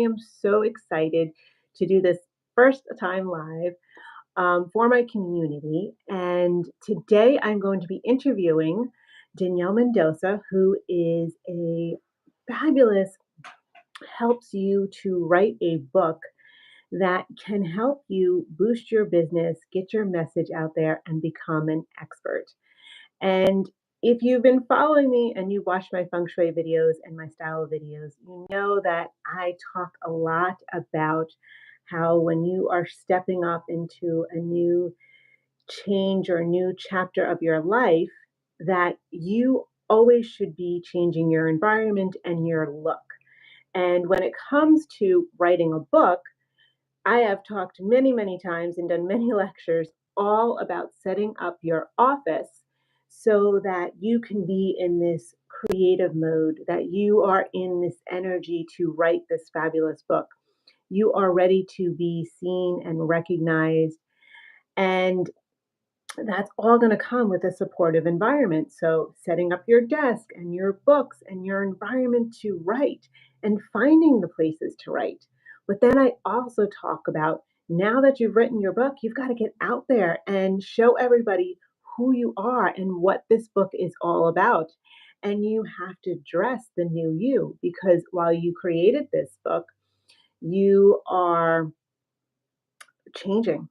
am so excited to do this first time live for my community. And today I'm going to be interviewing Danielle Mendoza, who is a fabulous, helps you to write a book that can help you boost your business, get your message out there, and become an expert. And if you've been following me and you watch my feng shui videos and my style videos, you know that I talk a lot about how when you are stepping up into a new change or a new chapter of your life, that you always should be changing your environment and your look. And when it comes to writing a book, I have talked many, many times and done many lectures all about setting up your office so that you can be in this creative mode, that you are in this energy to write this fabulous book. You are ready to be seen and recognized. And that's all going to come with a supportive environment. So, setting up your desk and your books and your environment to write and finding the places to write. But then I also talk about now that you've written your book, you've got to get out there and show everybody who you are and what this book is all about. And you have to dress the new you because while you created this book, you are changing.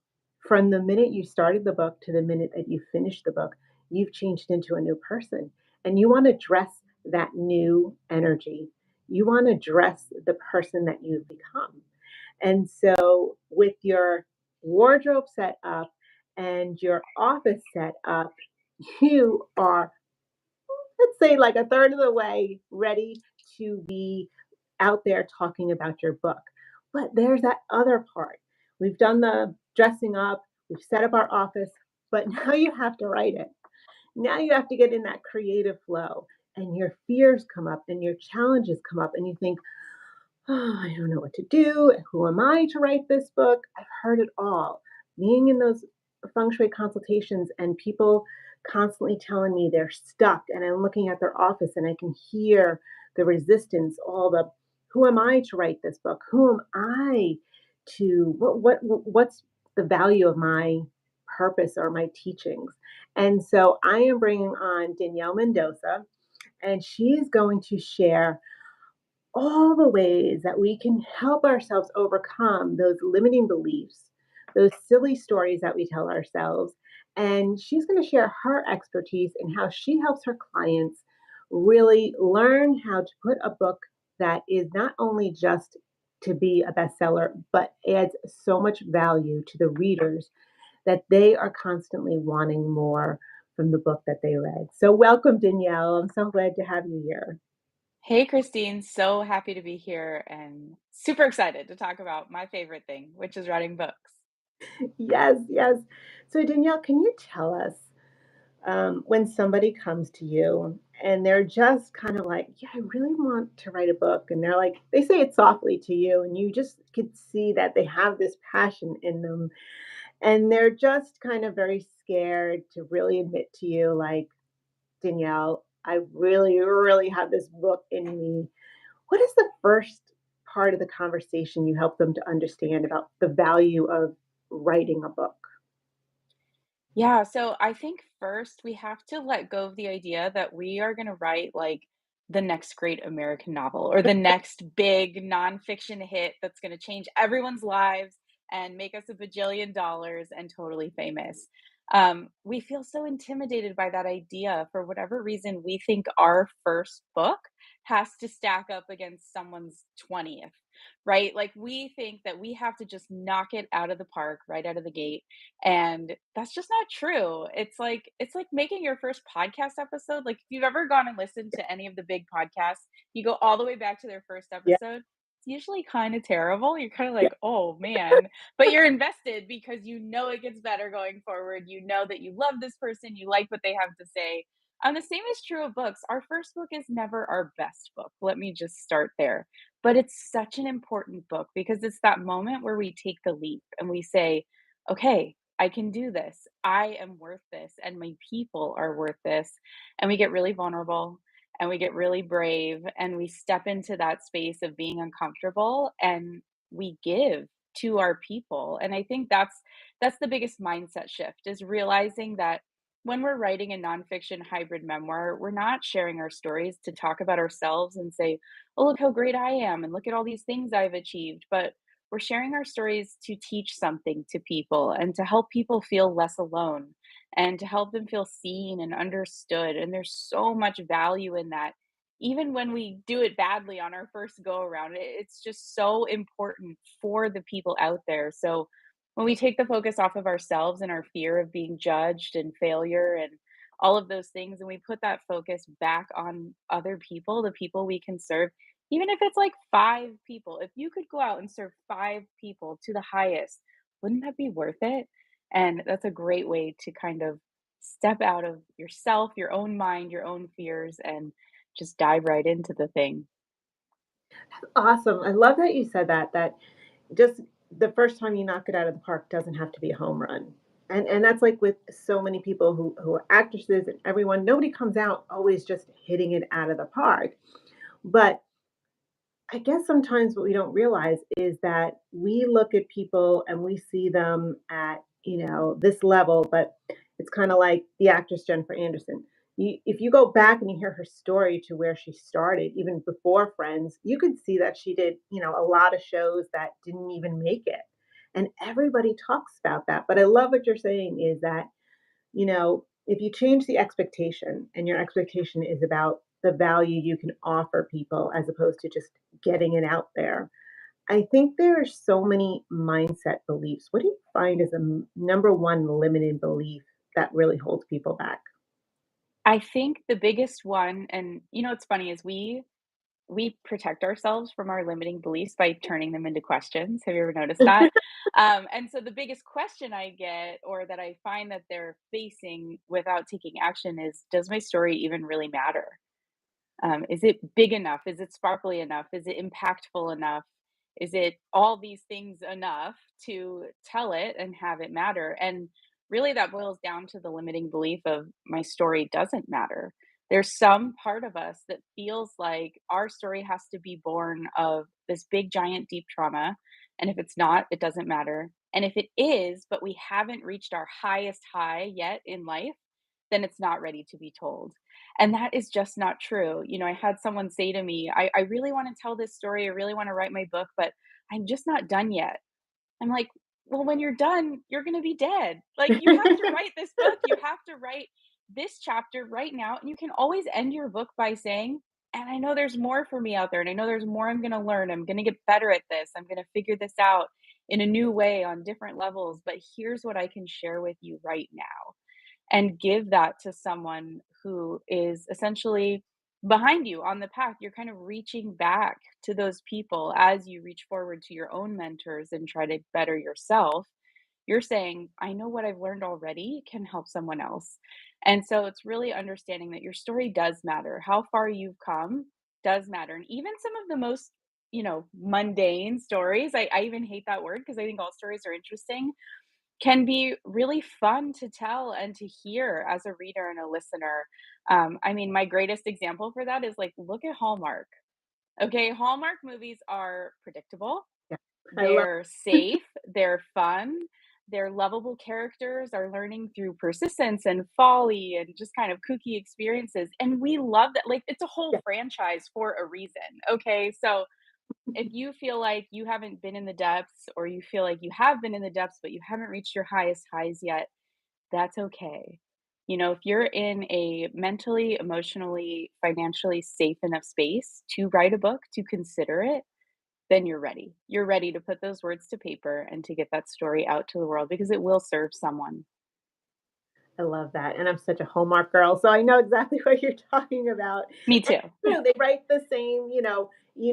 From the minute you started the book to the minute that you finished the book, you've changed into a new person. And you want to dress that new energy. You want to dress the person that you've become. And so, with your wardrobe set up and your office set up, you are, let's say, like a third of the way ready to be out there talking about your book. But there's that other part. We've done the dressing up, we've set up our office, but now you have to write it. Now you have to get in that creative flow, and your fears come up and your challenges come up, and you think, oh, I don't know what to do. Who am I to write this book? I've heard it all. Being in those feng shui consultations and people constantly telling me they're stuck, and I'm looking at their office and I can hear the resistance, all the who am I to write this book? Who am I to what's the value of my purpose or my teachings? And so I am bringing on Danielle Mendoza, and she is going to share all the ways that we can help ourselves overcome those limiting beliefs, those silly stories that we tell ourselves. And she's going to share her expertise and how she helps her clients really learn how to put a book that is not only just to be a bestseller, but adds so much value to the readers that they are constantly wanting more from the book that they read. So, welcome, Danielle. I'm so glad to have you here. Hey, Christine. So happy to be here and super excited to talk about my favorite thing, which is writing books. Yes, yes. So, Danielle, can you tell us when somebody comes to you and they're just kind of like, yeah, I really want to write a book. And they're like, they say it softly to you, and you just could see that they have this passion in them. And they're just kind of very scared to really admit to you, like, Danielle, I really, really have this book in me. What is the first part of the conversation you help them to understand about the value of writing a book? Yeah, so I think first we have to let go of the idea that we are going to write like the next great American novel or the next big nonfiction hit that's going to change everyone's lives and make us a bajillion dollars and totally famous. We feel so intimidated by that idea. For whatever reason, we think our first book has to stack up against someone's 20th, right? Like we think that we have to just knock it out of the park right out of the gate, and that's just not true. It's like making your first podcast episode. Like, if you've ever gone and listened to any of the big podcasts, you go all the way back to their first Yeah, episode, it's usually kinda terrible. You're kinda yeah. like, "Oh, man," but you're invested because you know it gets better going forward. You know that you love this person, you like what they have to say. The same is true of books. Our first book is never our best book. Let me just start there. But it's such an important book because it's that moment where we take the leap and we say, "Okay, I can do this. I am worth this, and my people are worth this." And we get really vulnerable and we get really brave and we step into that space of being uncomfortable and we give to our people. And I think that's the biggest mindset shift is realizing that when we're writing a nonfiction hybrid memoir, we're not sharing our stories to talk about ourselves and say, oh, look how great I am and look at all these things I've achieved. But we're sharing our stories to teach something to people and to help people feel less alone and to help them feel seen and understood. And there's so much value in that. Even when we do it badly on our first go around, it's just so important for the people out there. So when we take the focus off of ourselves and our fear of being judged and failure and all of those things, and we put that focus back on other people, the people we can serve, even if it's like 5 people, if you could go out and serve 5 people to the highest, wouldn't that be worth it? And that's a great way to kind of step out of yourself, your own mind, your own fears, and just dive right into the thing. Awesome. I love that you said that, that just the first time you knock it out of the park doesn't have to be a home run. And that's like with so many people who are actresses and everyone, nobody comes out always just hitting it out of the park. But I guess sometimes what we don't realize is that we look at people and we see them at, this level, but it's kind of like the actress Jennifer Anderson. If you go back and you hear her story to where she started, even before Friends, you could see that she did, a lot of shows that didn't even make it. And everybody talks about that. But I love what you're saying is that if you change the expectation and your expectation is about the value you can offer people as opposed to just getting it out there, I think there are so many mindset beliefs. What do you find is number one limiting belief that really holds people back? I think the biggest one, and what's funny is we protect ourselves from our limiting beliefs by turning them into questions. Have you ever noticed that? And so the biggest question I get, or that I find that they're facing without taking action, is, does my story even really matter? Is it big enough? Is it sparkly enough? Is it impactful enough? Is it all these things enough to tell it and have it matter? And really, that boils down to the limiting belief of my story doesn't matter. There's some part of us that feels like our story has to be born of this big, giant, deep trauma. And if it's not, it doesn't matter. And if it is, but we haven't reached our highest high yet in life, then it's not ready to be told. And that is just not true. I had someone say to me, I really want to tell this story. I really want to write my book, but I'm just not done yet. I'm like, well, when you're done, you're going to be dead. Like, you have to write this book. You have to write this chapter right now. And you can always end your book by saying, and I know there's more for me out there. And I know there's more I'm going to learn. I'm going to get better at this. I'm going to figure this out in a new way on different levels. But here's what I can share with you right now, and give that to someone who is essentially behind you on the path. You're kind of reaching back to those people as you reach forward to your own mentors and try to better yourself. You're saying, I know what I've learned already can help someone else. And so it's really understanding that your story does matter. How far you've come does matter. And even some of the most, mundane stories, I even hate that word because I think all stories are interesting, can be really fun to tell and to hear as a reader and a listener. I mean, my greatest example for that is, like, look at Hallmark. Okay, Hallmark movies are predictable, Yeah, I love. they're safe, they're fun, they're lovable characters are learning through persistence and folly and just kind of kooky experiences. And we love that. Like, it's a whole Yeah, franchise for a reason. Okay, so if you feel like you haven't been in the depths, or you feel like you have been in the depths but you haven't reached your highest highs yet, that's okay. If you're in a mentally, emotionally, financially safe enough space to write a book, to consider it, then you're ready. You're ready to put those words to paper and to get that story out to the world because it will serve someone. I love that, and I'm such a Hallmark girl, so I know exactly what you're talking about. Me And too. it's true, they write the same, you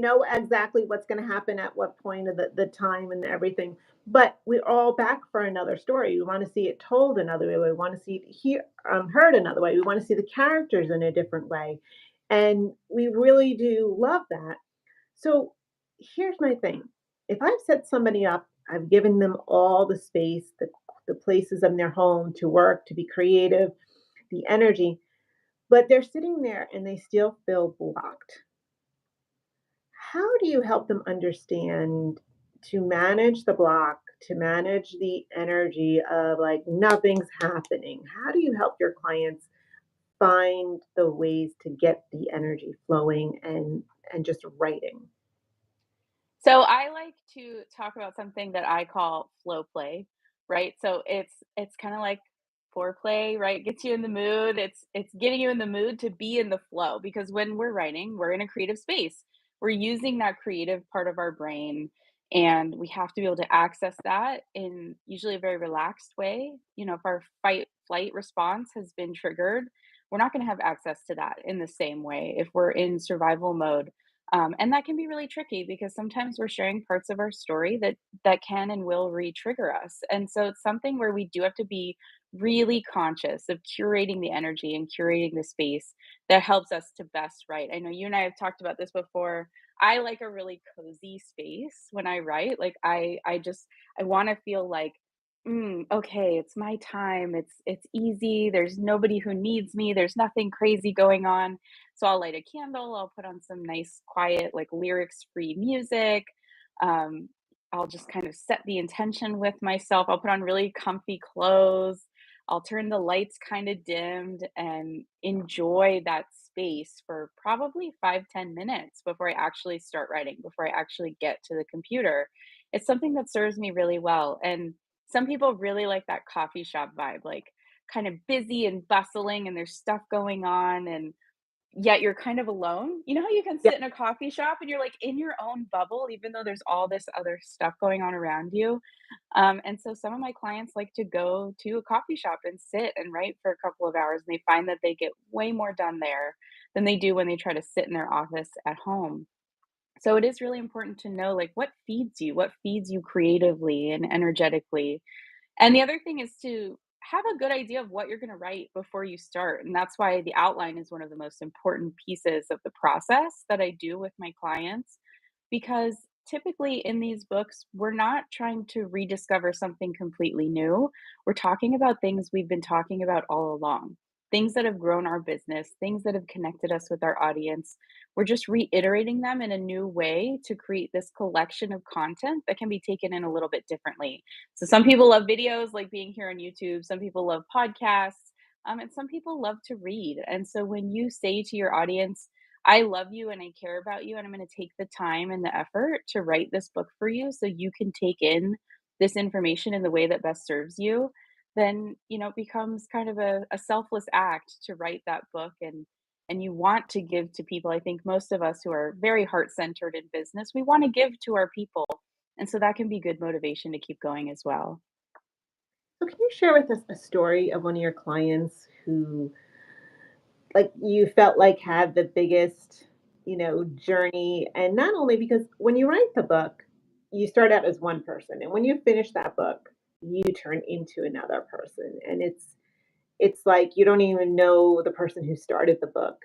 know exactly what's gonna happen at what point of the time and everything, but we're all back for another story. We wanna see it told another way, we wanna see it heard another way, we wanna see the characters in a different way, and we really do love that. So, here's my thing, if I've set somebody up, I've given them all the space, the places in their home to work, to be creative, the energy. but they're sitting there and they still feel blocked. How do you help them understand to manage the block, to manage the energy of like nothing's happening? How do you help your clients find the ways to get the energy flowing and just writing? So I like to talk about something that I call flow play, right? So it's kind of like foreplay, right? Gets you in the mood. It's getting you in the mood to be in the flow because when we're writing, we're in a creative space. We're using that creative part of our brain and we have to be able to access that in usually a very relaxed way. You know, if our fight flight response has been triggered, we're not going to have access to that in the same way if we're in survival mode, and that can be really tricky because sometimes we're sharing parts of our story that can and will re-trigger us. And so it's something where we do have to be really conscious of curating the energy and curating the space that helps us to best write. I know you and I have talked about this before. I like a really cozy space when I write. Like I want to feel like okay, it's my time. It's easy. There's nobody who needs me. There's nothing crazy going on, so I'll light a candle, I'll put on some nice, quiet, like lyrics-free music. Um, I'll just kind of set the intention with myself. I'll put on really comfy clothes. I'll turn the lights kind of dimmed and enjoy that space for probably 5-10 minutes before I actually start writing, before I actually get to the computer. It's something that serves me really well. And some people really like that coffee shop vibe, like kind of busy and bustling, and there's stuff going on. And yet you're kind of alone. You know how you can Yeah. sit in a coffee shop and you're, like, in your own bubble even though there's all this other stuff going on around you? And so some of my clients like to go to a coffee shop and sit and write for a couple of hours, and they find that they get way more done there than they do when they try to sit in their office at home. So it is really important to know, like, what feeds you creatively and energetically, and the other thing is to have a good idea of what you're going to write before you start. And that's why the outline is one of the most important pieces of the process that I do with my clients. Because typically in these books, we're not trying to rediscover something completely new. We're talking about things we've been talking about all along, things that have grown our business, things that have connected us with our audience. We're just reiterating them in a new way to create this collection of content that can be taken in a little bit differently. So some people love videos like being here on YouTube, some people love podcasts, and some people love to read. And so when you say to your audience, I love you and I care about you, and I'm going to take the time and the effort to write this book for you so you can take in this information in the way that best serves you, then it becomes kind of a selfless act to write that book, and you want to give to people. I think most of us who are very heart-centered in business, we want to give to our people, and so that can be good motivation to keep going as well. So can you share with us a story of one of your clients who like you felt like had the biggest, journey? And not only because when you write the book, you start out as one person, and when you finish that book, you turn into another person. And it's like you don't even know the person who started the book.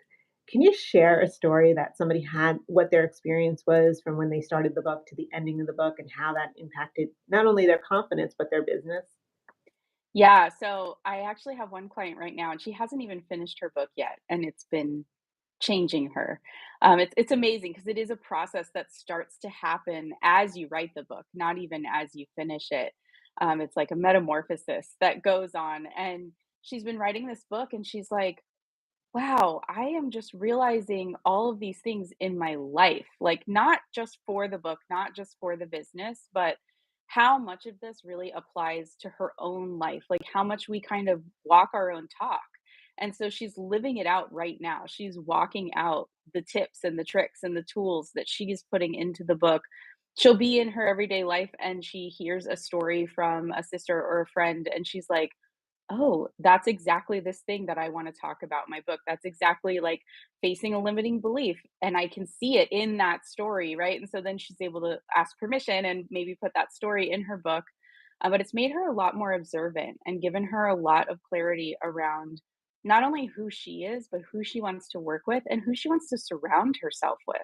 Can you share a story that somebody had, what their experience was from when they started the book to the ending of the book, and how that impacted not only their confidence but their business? Yeah, so I actually have one client right now, and she hasn't even finished her book yet, and it's been changing her. It's amazing because it is a process that starts to happen as you write the book, not even as you finish it. It's like a metamorphosis that goes on, and she's been writing this book, and she's like, wow, I am just realizing all of these things in my life, like not just for the book, not just for the business, but how much of this really applies to her own life, like how much we kind of walk our own talk. And so she's living it out right now. She's walking out the tips and the tricks and the tools that she's putting into the book. She'll be in her everyday life and she hears a story from a sister or a friend, and she's like, oh, that's exactly this thing that I wanna talk about in my book. That's exactly, like, facing a limiting belief, and I can see it in that story, right? And so then she's able to ask permission and maybe put that story in her book, but it's made her a lot more observant and given her a lot of clarity around not only who she is, but who she wants to work with and who she wants to surround herself with.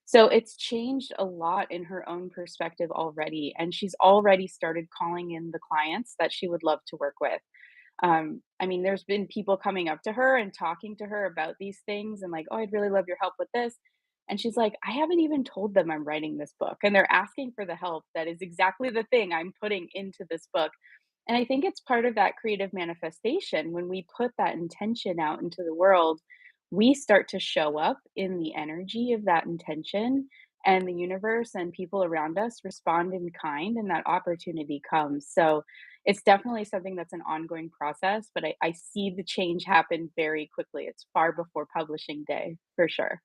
So it's changed a lot in her own perspective already, and she's already started calling in the clients that she would love to work with. I mean, there's been people coming up to her and talking to her about these things and like, "Oh, I'd really love your help with this." And she's like, "I haven't even told them I'm writing this book, and they're asking for the help that is exactly the thing I'm putting into this book." And I think it's part of that creative manifestation. When we put that intention out into the world, we start to show up in the energy of that intention, and the universe and people around us respond in kind, and that opportunity comes. So it's definitely something that's an ongoing process, but I see the change happen very quickly. It's far before publishing day, for sure.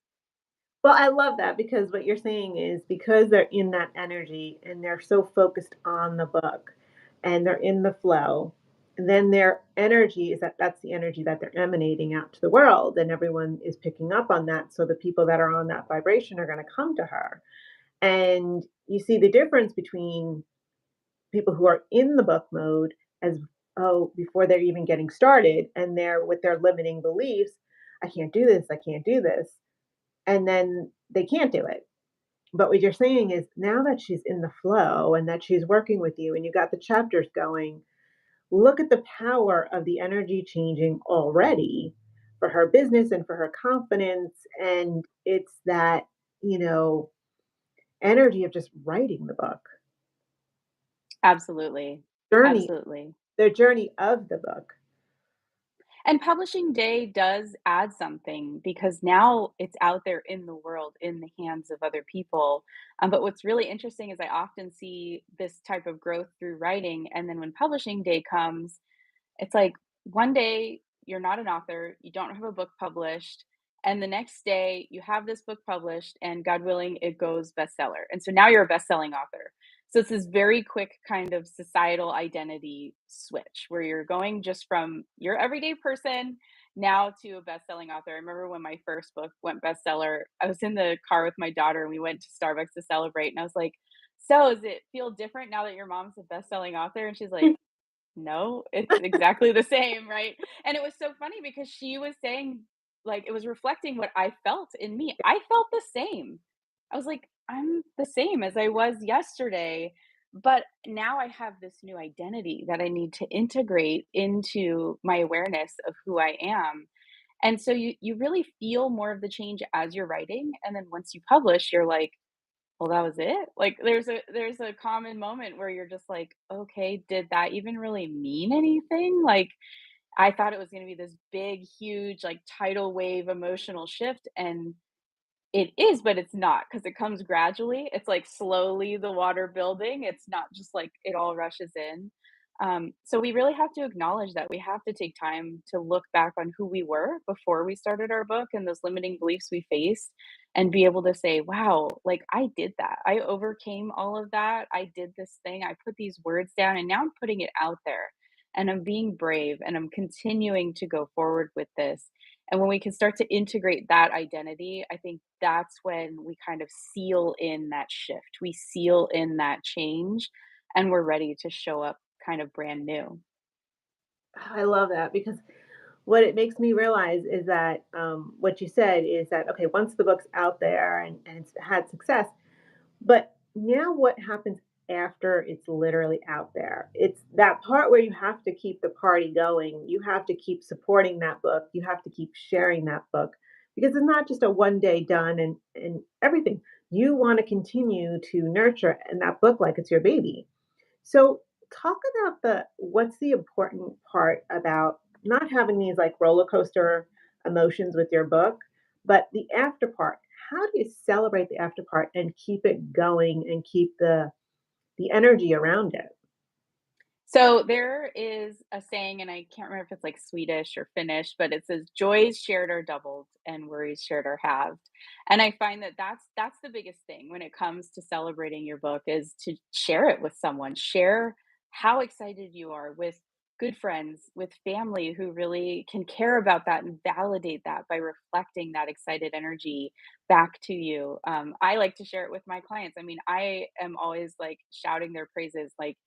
Well, I love that because what you're saying is because they're in that energy and they're so focused on the book and they're in the flow, then their energy is that's the energy that they're emanating out to the world and everyone is picking up on that. So the people that are on that vibration are going to come to her. And you see the difference between people who are in the book mode as oh, before they're even getting started and they're with their limiting beliefs, I can't do this, I can't do this. And then they can't do it. But what you're saying is now that she's in the flow and that she's working with you and you got the chapters going, look at the power of the energy changing already for her business and for her confidence. And it's that, you know, energy of just writing the book, Absolutely. journey, Absolutely. the journey of the book. And publishing day does add something because now it's out there in the world, in the hands of other people. But what's really interesting is I often see this type of growth through writing. And then when publishing day comes, it's like one day you're not an author, you don't have a book published, and the next day you have this book published, and God willing, it goes bestseller. And so now you're a best-selling author. So it's this very quick kind of societal identity switch where you're going just from your everyday person now to a best-selling author. I remember when my first book went bestseller, I was in the car with my daughter and we went to Starbucks to celebrate. And I was like, "So, does it feel different now that your mom's a best-selling author?" And she's like, "No, it's exactly the same," right? And it was so funny because she was saying, like, it was reflecting what I felt in me. I felt the same. I was like, "I'm the same as I was yesterday, but now I have this new identity that I need to integrate into my awareness of who I am." And so you really feel more of the change as you're writing, and then once you publish, you're like, well, that was it? Like, there's a common moment where you're just like, "Okay, did that even really mean anything?" Like, I thought it was gonna be this big, huge, like, tidal wave emotional shift, and it is, but it's not because it comes gradually. It's, like, slowly the water building. It's not just, like, it all rushes in. So we really have to acknowledge that we have to take time to look back on who we were before we started our book and those limiting beliefs we faced, and be able to say, "Wow, like, I did that. I overcame all of that. I did this thing. I put these words down, and now I'm putting it out there, and I'm being brave, and I'm continuing to go forward with this." And when we can start to integrate that identity, I think that's when we kind of seal in that shift. We seal in that change, and we're ready to show up kind of brand new. I love that because what it makes me realize is that what you said is that, okay, once the book's out there and it's had success, but now what happens after it's literally out there? It's that part where you have to keep the party going. You have to keep supporting that book. You have to keep sharing that book because it's not just a one day done and everything. You want to continue to nurture and that book like it's your baby. So talk about the what's the important part about not having these like roller coaster emotions with your book, but the after part. How do you celebrate the after part and keep it going and keep the energy around it? So there is a saying, and I can't remember if it's like Swedish or Finnish, but it says, "Joys shared are doubled, and worries shared are halved." And I find that that's the biggest thing when it comes to celebrating your book is to share it with someone. Share how excited you are with good friends, with family who really can care about that and validate that by reflecting that excited energy back to you. I like to share it with my clients. I mean, I am always like shouting their praises, like,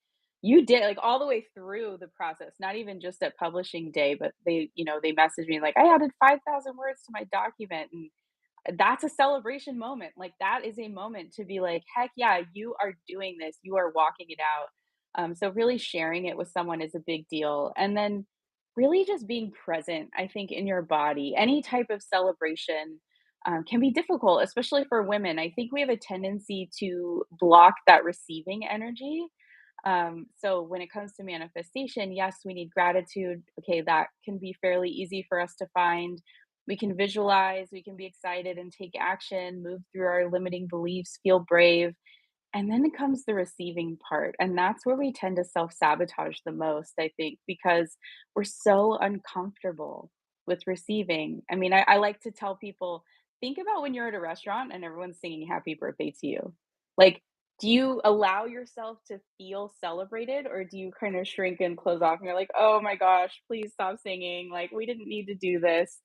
you did, like, all the way through the process, not even just at publishing day, but they messaged me like, "I added 5,000 words to my document," and that's a celebration moment. Like, that is a moment to be like, "Heck yeah, you are doing this, you are walking it out." So really sharing it with someone is a big deal, and then really just being present, I think, in your body. Any type of celebration can be difficult, especially for women. I think we have a tendency to block that receiving energy. So when it comes to manifestation, yes, we need gratitude. Okay, that can be fairly easy for us to find. We can visualize, we can be excited and take action, move through our limiting beliefs, feel brave. And then it comes the receiving part, and that's where we tend to self-sabotage the most, I think, because we're so uncomfortable with receiving. I mean, I like to tell people, think about when you're at a restaurant and everyone's singing happy birthday to you. Like, do you allow yourself to feel celebrated, or do you kind of shrink and close off and you're like, "Oh my gosh, please stop singing. Like, we didn't need to do this."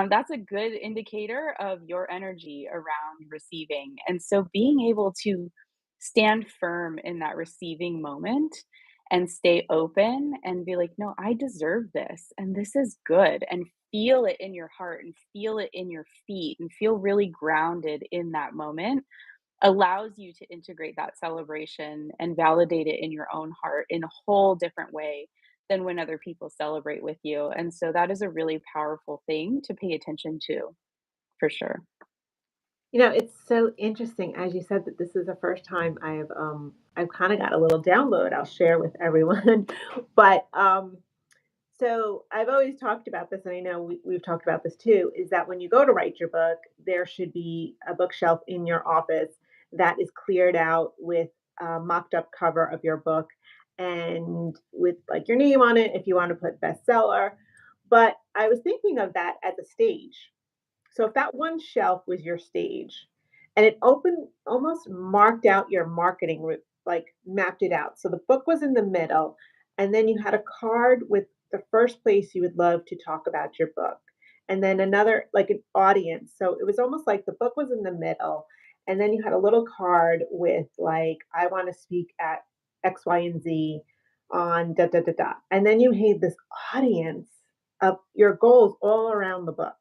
That's a good indicator of your energy around receiving. And so being able to stand firm in that receiving moment and stay open and be like, "No, I deserve this, and this is good," and feel it in your heart and feel it in your feet and feel really grounded in that moment allows you to integrate that celebration and validate it in your own heart in a whole different way than when other people celebrate with you. And so that is a really powerful thing to pay attention to, for sure. It's so interesting, as you said, that this is the first time I've kinda got a little download I'll share with everyone. But, so I've always talked about this, and I know we've talked about this too, is that when you go to write your book, there should be a bookshelf in your office that is cleared out with a mocked up cover of your book and with, like, your name on it if you wanna put bestseller. But I was thinking of that as a stage. So if that one shelf was your stage and it opened almost marked out your marketing route, like mapped it out. So the book was in the middle, and then you had a card with the first place you would love to talk about your book. And then another, like an audience. So it was almost like the book was in the middle, and then you had a little card with, like, I want to speak at X, Y, and Z on da da da da. And then you had this audience of your goals all around the book.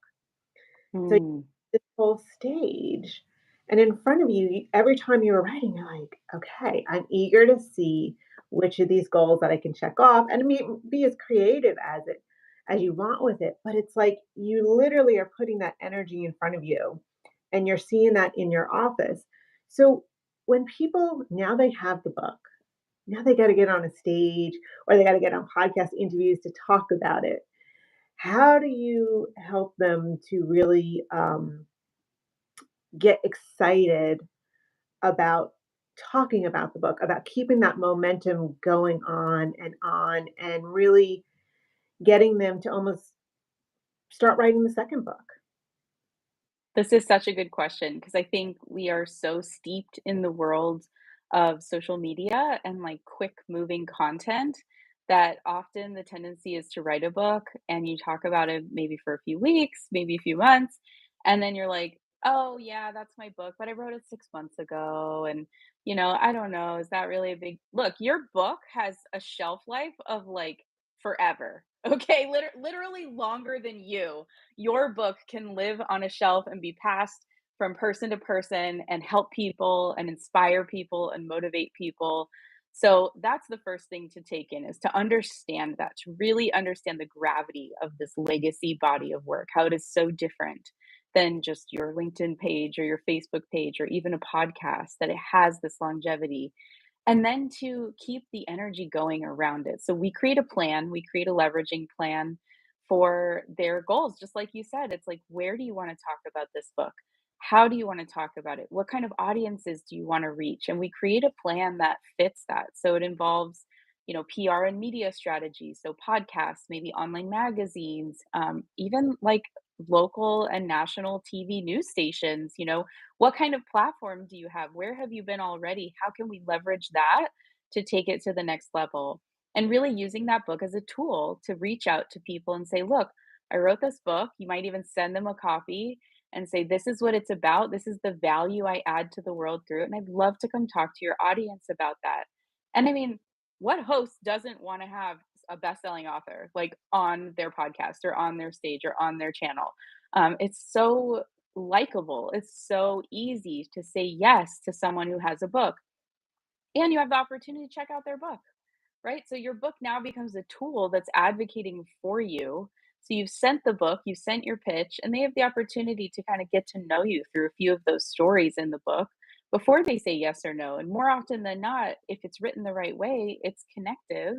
So Mm. this whole stage, and in front of you, every time you were writing, you're like, "Okay, I'm eager to see which of these goals that I can check off," and be as creative as you want with it, but it's like you literally are putting that energy in front of you, and you're seeing that in your office. So, when people now they have the book, now they gotta get on a stage or they gotta get on podcast interviews to talk about it. How do you help them to really, get excited about talking about the book, about keeping that momentum going on, and really getting them to almost start writing the second book. This is such a good question because I think we are so steeped in the world of social media and like quick moving content that often the tendency is to write a book and you talk about it maybe for a few weeks, maybe a few months, and then you're like, "Oh yeah, that's my book, but I wrote it 6 months ago and I don't know, is that really a big." Look, your book has a shelf life of like forever. Okay, literally longer than you. Your book can live on a shelf and be passed from person to person and help people and inspire people and motivate people. So that's the first thing to take in is to understand that, to really understand the gravity of this legacy body of work, how it is so different than just your LinkedIn page or your Facebook page or even a podcast, that it has this longevity and then to keep the energy going around it. So we create a plan, we create a leveraging plan for their goals. Just like you said, it's like, where do you want to talk about this book? How do you want to talk about it? What kind of audiences do you want to reach? And we create a plan that fits that. So it involves, PR and media strategy. So podcasts, maybe online magazines, even like local and national TV news stations. What kind of platform do you have? Where have you been already? How can we leverage that to take it to the next level? And really using that book as a tool to reach out to people and say, look, I wrote this book. You might even send them a copy and say, this is what it's about. This is the value I add to the world through it. And I'd love to come talk to your audience about that. And I mean, what host doesn't want to have a best-selling author like on their podcast or on their stage or on their channel? It's so likable. It's so easy to say yes to someone who has a book, and you have the opportunity to check out their book. right? So your book now becomes a tool that's advocating for you. So you've sent the book, you sent your pitch, and they have the opportunity to kind of get to know you through a few of those stories in the book before they say yes or no. And more often than not, if it's written the right way, it's connective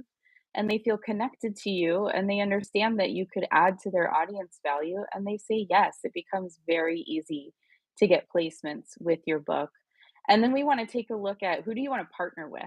and they feel connected to you and they understand that you could add to their audience value and they say yes. It becomes very easy to get placements with your book. And then we want to take a look at who do you want to partner with?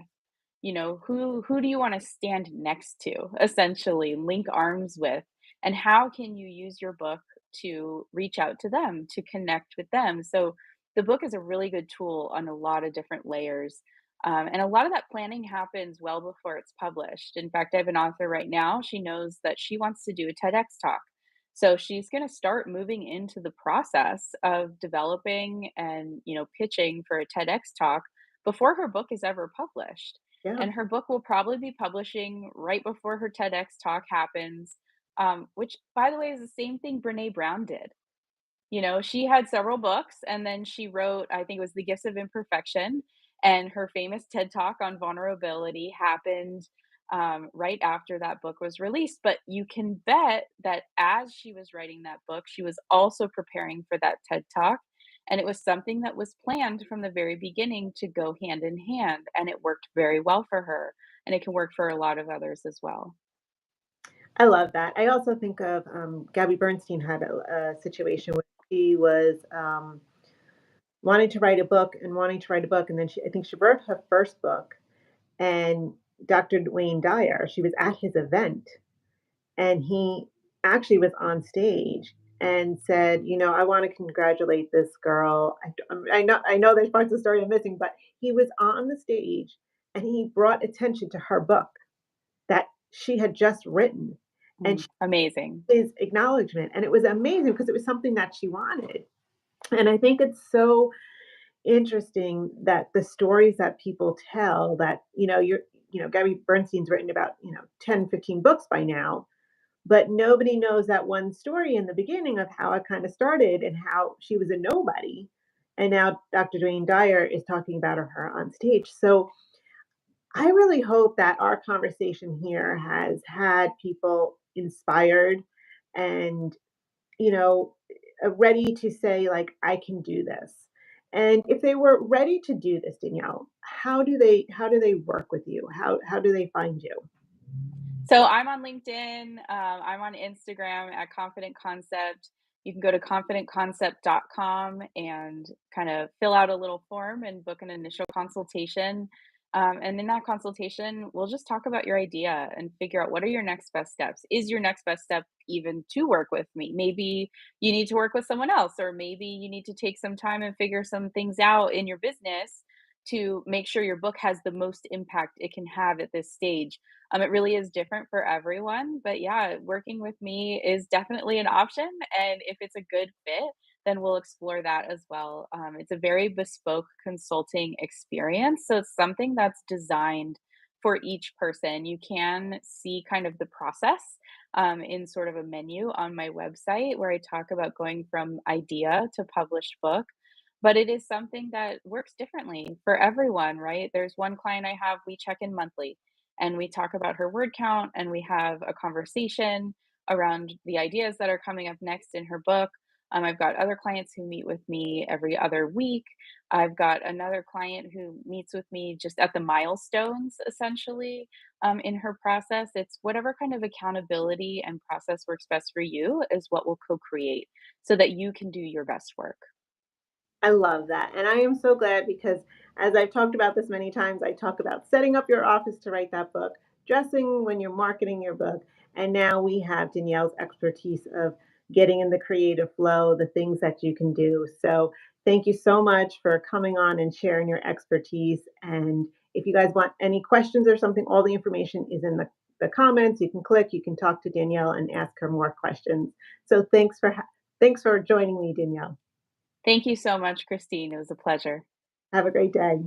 You know, who do you want to stand next to, essentially, link arms with? And how can you use your book to reach out to them, to connect with them? So the book is a really good tool on a lot of different layers. And a lot of that planning happens well before it's published. In fact, I have an author right now. She knows that she wants to do a TEDx talk. So she's going to start moving into the process of developing and, pitching for a TEDx talk before her book is ever published. Yeah. And her book will probably be publishing right before her TEDx talk happens, which, by the way, is the same thing Brene Brown did. She had several books, and then she wrote, I think it was The Gifts of Imperfection, and her famous TED Talk on vulnerability happened, right after that book was released, but you can bet that as she was writing that book, she was also preparing for that TED Talk, and it was something that was planned from the very beginning to go hand in hand, and it worked very well for her, and it can work for a lot of others as well. I love that. I also think of Gabby Bernstein had a situation where she was wanting to write a book and wanting to write a book, and then I think she wrote her first book, and Dr. Wayne Dyer, she was at his event, and he actually was on stage and said, "I want to congratulate this girl. I know there's parts of the story I'm missing, but he was on the stage and he brought attention to her book that she had just written, and Mm, amazing. his acknowledgement, and it was amazing because it was something that she wanted. And I think it's so interesting that the stories that people tell that, Gabby Bernstein's written about, 10, 15 books by now, but nobody knows that one story in the beginning of how it kind of started and how she was a nobody. And now Dr. Dwayne Dyer is talking about her on stage. So I really hope that our conversation here has had people inspired and, you know, ready to say, like, I can do this. And if they were ready to do this, Danielle, how do they work with you? How do they find you? So I'm on LinkedIn. I'm on Instagram at Confident Concept. You can go to confidentconcept.com and kind of fill out a little form and book an initial consultation. And in that consultation, we'll just talk about your idea and figure out what are your next best steps. Is your next best step even to work with me? Maybe you need to work with someone else, or maybe you need to take some time and figure some things out in your business to make sure your book has the most impact it can have at this stage. It really is different for everyone, but yeah, working with me is definitely an option, and if it's a good fit, then we'll explore that as well. It's a very bespoke consulting experience, so it's something that's designed for each person. You can see kind of the process in sort of a menu on my website where I talk about going from idea to published book. But it is something that works differently for everyone, right? There's one client I have, we check in monthly and we talk about her word count and we have a conversation around the ideas that are coming up next in her book. I've got other clients who meet with me every other week. I've got another client who meets with me just at the milestones, essentially, in her process. It's whatever kind of accountability and process works best for you is what we'll co create so that you can do your best work. I love that. And I am so glad because as I've talked about this many times, I talk about setting up your office to write that book, dressing when you're marketing your book. And now we have Danielle's expertise of getting in the creative flow, the things that you can do. So thank you so much for coming on and sharing your expertise. And if you guys want any questions or something, all the information is in the comments. You can click, you can talk to Danielle and ask her more questions. So thanks for joining me, Danielle. Thank you so much, Christine. It was a pleasure. Have a great day.